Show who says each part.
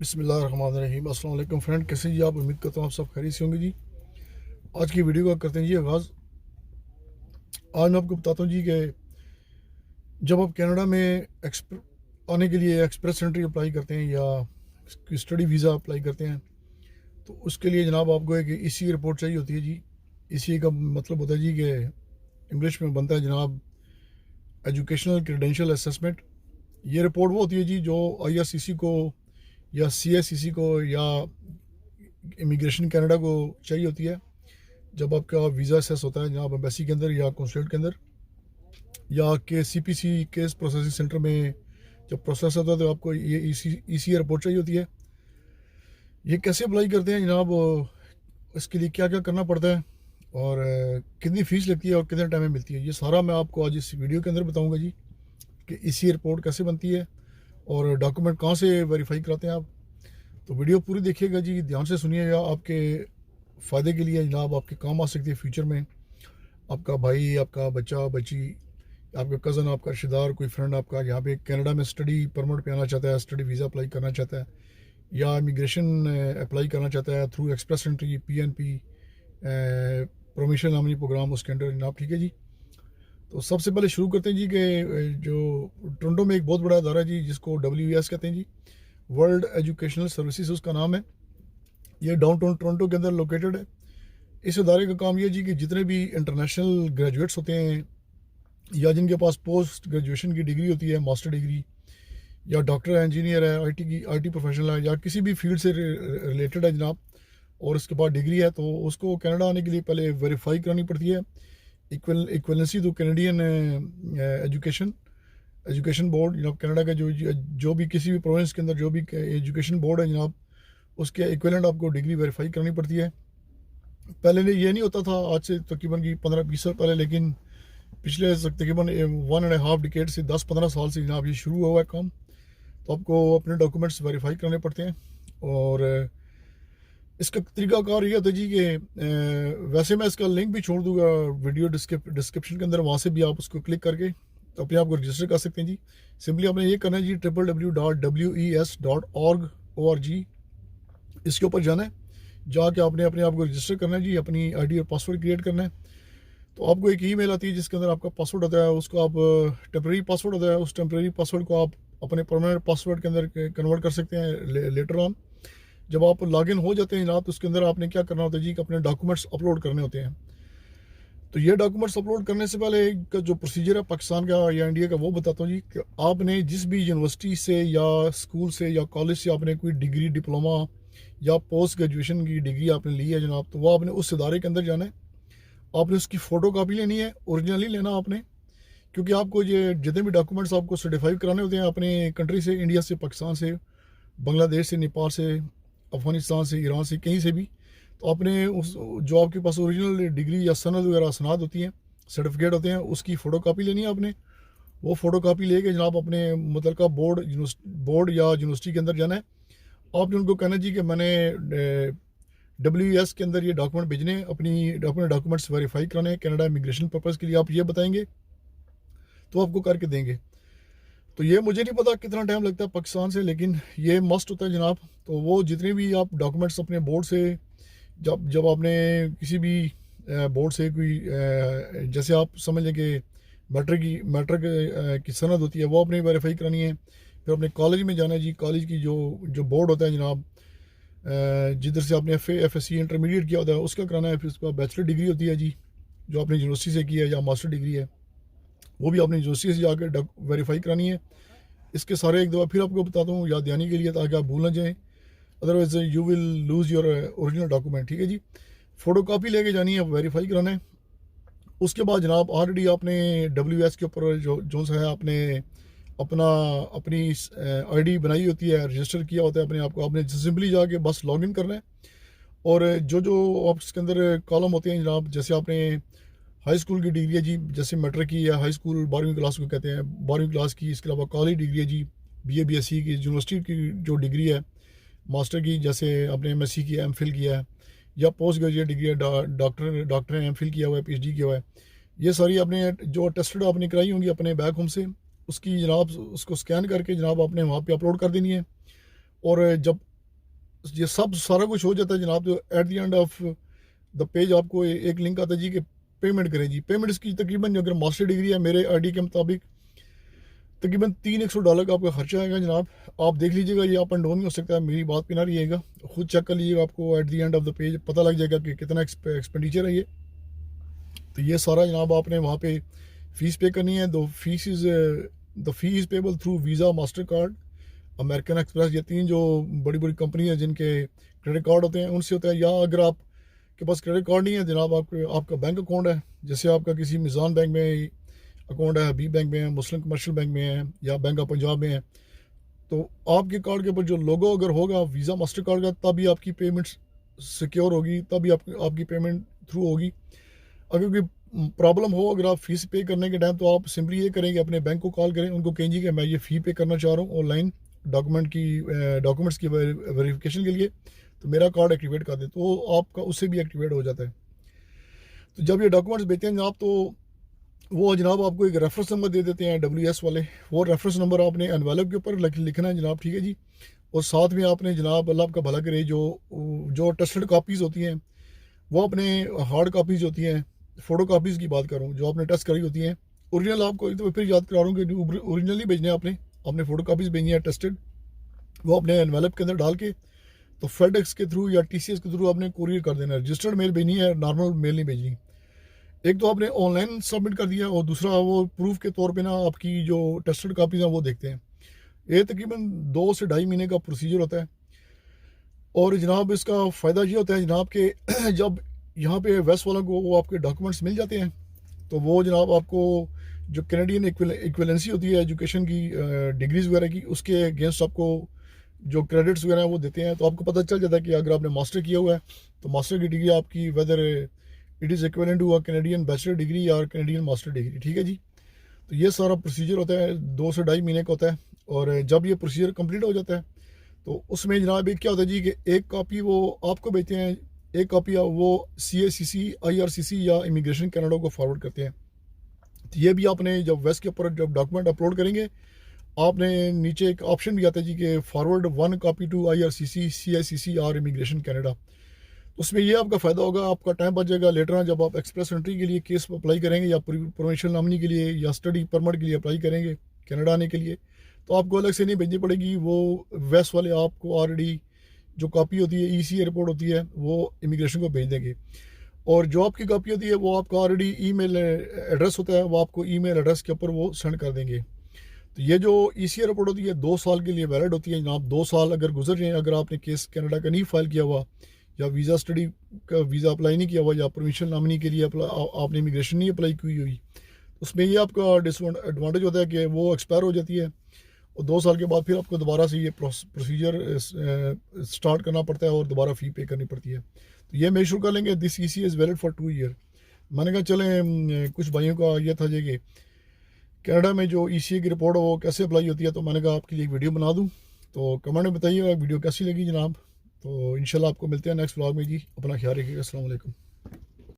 Speaker 1: बिस्मिल्लाहिर्रहमानिर्रहीम। अस्सलाम वालेकुम फ्रेंड, कैसे जी आप? उम्मीद करता हूँ आप सब खैरियत से होंगे जी। आज की वीडियो का करते हैं जी आगाज़। आज मैं आपको बताता हूँ जी कि जब आप कनाडा में आने के लिए एक्सप्रेस एंट्री अप्लाई करते हैं या स्टडी वीज़ा अप्लाई करते हैं, तो उसके लिए जनाब आपको एक ईसी रिपोर्ट चाहिए होती है जी। ईसी का मतलब होता है जी कि इंग्लिश में बनता है जनाब एजुकेशनल क्रेडेंशियल असेसमेंट। ये रिपोर्ट वो होती है जी जो आईआरसीसी को या सीएससीसी को या इमिग्रेशन कनाडा को चाहिए होती है जब आपका वीज़ा असेस होता है जनाब एम्बेसी के अंदर या कौंसलेट के अंदर या के सीपीसी केस प्रोसेसिंग सेंटर में जब प्रोसेस होता है, तो आपको ये ईसी रिपोर्ट चाहिए होती है। ये कैसे अप्लाई करते हैं जनाब, इसके लिए क्या क्या करना पड़ता है और कितनी फ़ीस लगती है और कितने टाइम में मिलती है, ये सारा मैं आपको आज इस वीडियो के अंदर बताऊंगा जी कि ईसी रिपोर्ट कैसे बनती है और डॉक्यूमेंट कहाँ से वेरीफाई कराते हैं आप। तो वीडियो पूरी देखिएगा जी, ध्यान से सुनिएगा, आपके फ़ायदे के लिए जनाब, आपके काम आ सकती है फ्यूचर में। आपका भाई, आपका बच्चा बच्ची, आपका कज़न, आपका रिश्तेदार, कोई फ्रेंड आपका यहाँ पे कनाडा में स्टडी परमिट पे आना चाहता है, स्टडी वीज़ा अप्लाई करना चाहता है या इमिग्रेशन अप्लाई करना चाहता है थ्रू एक्सप्रेस एंट्री, पीएनपी, प्रोमिशन नामनी प्रोग्राम, उसके अंडर जनाब। ठीक है जी। तो सबसे पहले शुरू करते हैं जी कि जो टोरंटो में एक बहुत बड़ा अदारा है जी जिसको WES कहते हैं जी, वर्ल्ड एजुकेशनल सर्विसेज उसका नाम है। ये डाउन टाउन टोरंटो के अंदर लोकेटेड है। इस अदारे का काम ये जी कि जितने भी इंटरनेशनल ग्रेजुएट्स होते हैं या जिनके पास पोस्ट ग्रेजुएशन की डिग्री होती है, मास्टर डिग्री, या डॉक्टर है, इंजीनियर है, आईटी प्रोफेशनल है, या किसी भी फील्ड से रिलेटेड है जनाब, और उसके बाद डिग्री है, तो उसको कनाडा आने के लिए पहले वेरीफाई करानी पड़ती है equivalency two Canadian education board जनाब। कनाडा का जो भी किसी भी प्रोविंस के अंदर जो भी एजुकेशन बोर्ड है जनाब, उसके इक्वलेंट आपको डिग्री वेरीफाई करनी पड़ती है। पहले ये नहीं होता था, आज से तकरीबन की 15-20 साल पहले, लेकिन पिछले तकरीबन 1.5 डिकेड से 10-15 साल से जनाब ये शुरू हुआ है काम। तो आपको अपने डॉक्यूमेंट्स वेरीफाई करने पड़ते हैं और इसका तरीकाकार ये होता है जी कि वैसे मैं इसका लिंक भी छोड़ दूंगा वीडियो डिस्क्रिप्शन के अंदर, वहाँ से भी आप उसको क्लिक करके अपने आप को रजिस्टर कर सकते हैं जी। सिंपली आपने ये करना है जी, www.wes.org इसके ऊपर जाना है, जाके आपने अपने आप को रजिस्टर करना है जी, अपनी आईडी और पासवर्ड क्रिएट करना है। तो आपको एक ईमेल आती है जिसके अंदर आपका पासवर्ड होता है, उसको आप टेम्प्रेरी पासवर्ड होता है, उस टेम्प्रेरी पासवर्ड को आप अपने परमानेंट पासवर्ड के अंदर कन्वर्ट कर सकते हैं लेटर ऑन। जब आप लॉगिन हो जाते हैं जनाब, तो उसके अंदर आपने क्या करना होता है जी कि अपने डॉक्यूमेंट्स अपलोड करने होते हैं। तो ये डॉक्यूमेंट्स अपलोड करने से पहले का जो प्रोसीजर है पाकिस्तान का या इंडिया का, वो बताता हूँ जी कि आपने जिस भी यूनिवर्सिटी से या स्कूल से या कॉलेज से आपने कोई डिग्री, डिप्लोमा या पोस्ट ग्रेजुएशन की डिग्री आपने ली है जनाब, तो वो आपने उस इदारे के अंदर जाना है। आपने उसकी फ़ोटो कापी लेनी है, ओरिजिनली लेना आपने, क्योंकि आपको ये जितने भी डॉक्यूमेंट्स आपको सर्टिफाई कराने होते हैं अपने कंट्री से, इंडिया से, पाकिस्तान से, बांग्लादेश से, नेपाल से, अफ़गानिस्तान से, ईरान से, कहीं से भी, तो आपने उस जो आपके पास ओरिजिनल डिग्री या सनद वगैरह सनाद होती हैं, सर्टिफिकेट होते हैं, उसकी फ़ोटो कापी लेनी है आपने। वो फ़ोटो कापी लेके जनाब अपने मुतलका बोर्ड या यूनिवर्सिटी के अंदर जाना है। आपने उनको कहना जी कि मैंने WES के अंदर ये डॉक्यूमेंट भेजने हैं, अपने डॉक्यूमेंट्स वेरीफाई कराने हैं कनाडा इमिग्रेशन पर्पज़ के लिए, आप ये बताएंगे तो आपको करके देंगे। तो ये मुझे नहीं पता कितना टाइम लगता है पाकिस्तान से, लेकिन ये मस्ट होता है जनाब। तो वो जितने भी आप डॉक्यूमेंट्स अपने बोर्ड से, जब आपने किसी भी बोर्ड से कोई जैसे आप समझ लें कि मैट्रिक की सनद होती है, वो अपने वेरीफाई करानी है। फिर अपने कॉलेज में जाना है जी, कॉलेज की जो बोर्ड होता है जनाब, जिधर से आपने FSC इंटरमीडिएट किया होता है, उसका कराना है। फिर उसके बाद बैचलर डिग्री होती है जी, जो आपने यूनिवर्सिटी से की है, या मास्टर डिग्री है, वो भी आपने यूनिवर्सिटी से जाकर वेरीफाई करानी है। इसके सारे एक दफ़ा फिर आपको बताता हूँ याद दहानी के लिए, ताकि आप भूल ना जाएँ, otherwise you will lose your original document. ठीक है जी। फ़ोटो कापी लेके जानी है, वेरीफाई कराना है। उसके बाद जनाब ऑलरेडी आपने WES के ऊपर जो सा है आपने अपनी आईडी बनाई होती है, रजिस्टर किया होता है अपने आप को, आपने सिंपली जाके बस लॉगिन करना है। और जो आप इसके अंदर कॉलम होते हैं जनाब, जैसे आपने हाई स्कूल की डिग्री है जी, जैसे मैट्रिक की या हाई स्कूल 12वीं क्लास को कहते हैं, 12वीं क्लास की, इसके अलावा कॉलेज डिग्री है जी, BA BSc की, यूनिवर्सिटी की जो डिग्री है मास्टर की, जैसे आपने MSc किया, MPhil किया है, या पोस्ट ग्रेजुएट डिग्री है, डॉक्टर है, MPhil किया हुआ है, PhD किया हुआ है, ये सारी आपने जो टेस्टेड आपने कराई होंगी अपने बैक होम से, उसकी जनाब उसको स्कैन करके जनाब आपने वहाँ पे अपलोड कर देनी है। और जब ये सब सारा कुछ हो जाता है जनाब। तो at the end of the page आपको एक लिंक आता है जी कि पेमेंट करें जी। पेमेंट इसकी तकरीबन अगर मास्टर डिग्री है मेरे आईडी के मुताबिक तकरीबन $300 का आपका खर्चा आएगा जनाब। आप देख लीजिएगा, ये अप एंड डाउन भी हो सकता है, मेरी बात पे ना रहिएगा, खुद चेक कर लीजिएगा, आपको at the end of the page पता लग जाएगा कि कितना एक्सपेंडिचर है ये। तो ये सारा जनाब आपने वहाँ पे फ़ीस पे करनी है। The fee is payable through visa, master card, American express. ये 3 जो बड़ी बड़ी कंपनी है जिनके क्रेडिट कार्ड होते हैं उनसे होता है। या अगर आप के पास क्रेडिट कार्ड नहीं है जनाब, आपका बैंक अकाउंट है, जैसे आपका किसी मिज़ान बैंक में अकाउंट है, हबीब बैंक में है, मुस्लिम कमर्शियल बैंक में है, या बैंक ऑफ पंजाब में है, तो आपके कार्ड के ऊपर जो लोगो अगर होगा वीज़ा मास्टर कार्ड का, तभी आपकी पेमेंट सिक्योर होगी, तभी आपकी पेमेंट थ्रू होगी। अगर कोई प्रॉब्लम हो अगर आप फीस पे करने के टाइम, तो आप सिंपली ये करेंगे, अपने बैंक को कॉल करें, उनको कहेंगे कि मैं ये फ़ी पे करना चाह रहा हूँ ऑनलाइन डॉक्यूमेंट्स की वेरिफिकेशन के लिए, तो मेरा कार्ड एक्टिवेट कर दे, तो आपका उससे भी एक्टिवेट हो जाता है। तो जब ये डॉक्यूमेंट्स भेजते हैं जनाब, तो वो जनाब आपको एक रेफरेंस नंबर दे देते हैं WS वाले। वो रेफरेंस नंबर आपने एनवेलप के ऊपर लिखना है जनाब, ठीक है जी। और साथ में आपने जनाब, अल्लाह आपका भला करे, जो टेस्टेड कापीज़ होती हैं वो अपने हार्ड कापीज़ होती हैं, फ़ोटो कापीज़ की बात कर रहा हूँ, जो आपने टेस्ट करी होती हैं। ओरिजिनल आपको एक तो फिर याद करा रहा हूँ कि ओरिजिनल ही भेजने हैं आपने फ़ोटो कापीज़ भेजनी है टेस्टेड, वो अपने एनवेलप के अंदर डाल के, तो फेडेक्स के थ्रू या TCS के थ्रू आपने कुरियर कर देना है। रजिस्टर्ड मेल भेजनी है, नॉर्मल मेल नहीं भेजनी। एक तो आपने ऑनलाइन सबमिट कर दिया, और दूसरा वो प्रूफ के तौर पे ना आपकी जो टेस्टेड कापीज़ हैं वो देखते हैं। ये तकरीबन 2 से ढाई महीने का प्रोसीजर होता है। और जनाब इसका फ़ायदा ये होता है जनाब कि जब यहाँ पे वेस्ट वालों को वो आपके डॉक्यूमेंट्स मिल जाते हैं, तो वो जनाब आपको जो कैनेडियन इक्विवेलेंसी होती है एजुकेशन की, डिग्रीज़ वगैरह की, उसके अगेंस्ट आपको जो क्रेडिट्स वगैरह हैं वो देते हैं। तो आपको पता चल जाता है कि अगर आपने मास्टर किया हुआ है, तो मास्टर की डिग्री आपकी whether it is equivalent to a Canadian bachelor degree या कैनेडियन मास्टर डिग्री, ठीक है जी। तो ये सारा प्रोसीजर होता है, 2 से ढाई महीने का होता है। और जब ये प्रोसीजर कंप्लीट हो जाता है, तो उसमें जनाब एक क्या होता है जी कि एक कॉपी वो आपको भेजते हैं, एक कॉपी वो CACC, IRCC या इमिग्रेशन कनाडा को फॉरवर्ड करते हैं। तो ये भी आपने जब वेस्ट के ऊपर जब डॉक्यूमेंट अपलोड करेंगे, आपने नीचे एक ऑप्शन भी आता है जी कि forward 1 copy to IRCC, CICC और इमिग्रेशन कनाडा। उसमें ये आपका फ़ायदा होगा, आपका टाइम बच जाएगा। लेटर ऑन जब आप एक्सप्रेस एंट्री के लिए केस अप्लाई करेंगे, या प्रोविंशियल नॉमिनी के लिए, या स्टडी परमिट के लिए अप्लाई करेंगे कनाडा आने के लिए, तो आपको अलग से नहीं भेजनी पड़ेगी। वो वेस्ट वाले आपको ऑलरेडी जो कॉपी होती है, ECA रिपोर्ट होती है, वो इमिग्रेशन को भेज देंगे। और जो आपकी कॉपी होती है वो आपका ऑलरेडी ईमेल एड्रेस होता है, वो आपको ईमेल एड्रेस के ऊपर वो सेंड कर देंगे। तो ये जो ECA रिपोर्ट होती है 2 साल के लिए वैलिड होती है जनाब। 2 साल अगर गुजर जाए, अगर आपने केस कनाडा का नहीं फाइल किया हुआ, या वीज़ा स्टडी का वीज़ा अप्लाई नहीं किया हुआ, या प्रोविंशियल नॉमिनी के लिए आपने इमिग्रेशन नहीं अप्लाई की हुई, उसमें ये आपका डिसएडवांटेज होता है कि वो एक्सपायर हो जाती है, और 2 साल के बाद फिर आपको दोबारा से ये प्रोसीजर स्टार्ट करना पड़ता है, और दोबारा फ़ी पे करनी पड़ती है। तो ये मेक श्योर कर लेंगे this ECA is valid for 2 year. मैंने कहा चलें, कुछ भाइयों का ये था जी कि कनाडा में जो ECA की रिपोर्ट है वो कैसे अप्लाई होती है, तो मैंने कहा आपके लिए एक वीडियो बना दूँ। तो कमेंट में बताइएगा वीडियो कैसी लगी जनाब। तो इंशाल्लाह आपको मिलते हैं नेक्स्ट व्लॉग में जी। अपना ख्याल रखिएगा। अस्सलाम वालेकुम।